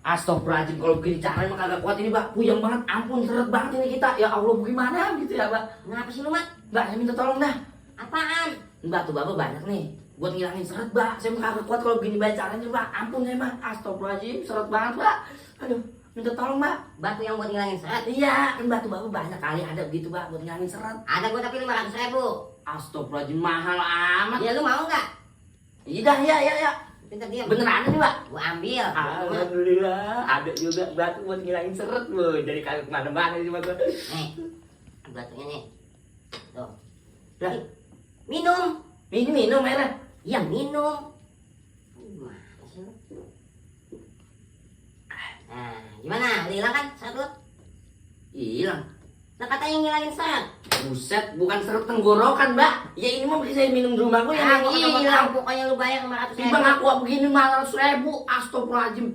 Astagfirullahaladzim, kalau begini caranya mah kagak kuat ini, Mbak. Puyeng banget, ampun, seret banget ini kita. Ya Allah, gimana gitu ya, Mbak? Kenapa sih lu, Mat? Mbak, saya minta tolong dah. Apaan? Mbak, tuh Bapak banyak nih. Buat ngilangin seret, Mbak. Saya mah kagak kuat kalau begini banyak caranya, Mbak. Ampun ya, Mbak. Astagfirullahaladzim, seret banget, Mbak. Aduh, minta tolong, Mbak. Batu yang buat ngilangin seret? Iya, kan batu Bapak banyak kali ada begitu, Mbak, buat ngilangin seret. Ada gua tapi 500.000. Astagfirullahaladzim, mahal amat. Ya lu mau nggak? Iya dah, iya. Pintar diam. Beneran nih, Mbak? Gua ambil. Alhamdulillah, ada juga batu buat ngilangin seret, Bu. Jadi kagak kemana-mana sih, Mbak. Nih, batunya nih. Tuh. Dah, Minum. ini minum airnya. Iya, minum. Gimana sih lu? Nah, gimana? Udah hilang kan seret lu? Hilang. Nah, katanya ngilangin seret. Buset, bukan seret tenggorokan, Mbak. Ya ini mah bisa saya minum di rumah gue Ah, yang gua kagak hilang. tahu, pokoknya lu bayar 500.000. Timbang aku begini 500.000. Astagfirullahaladzim.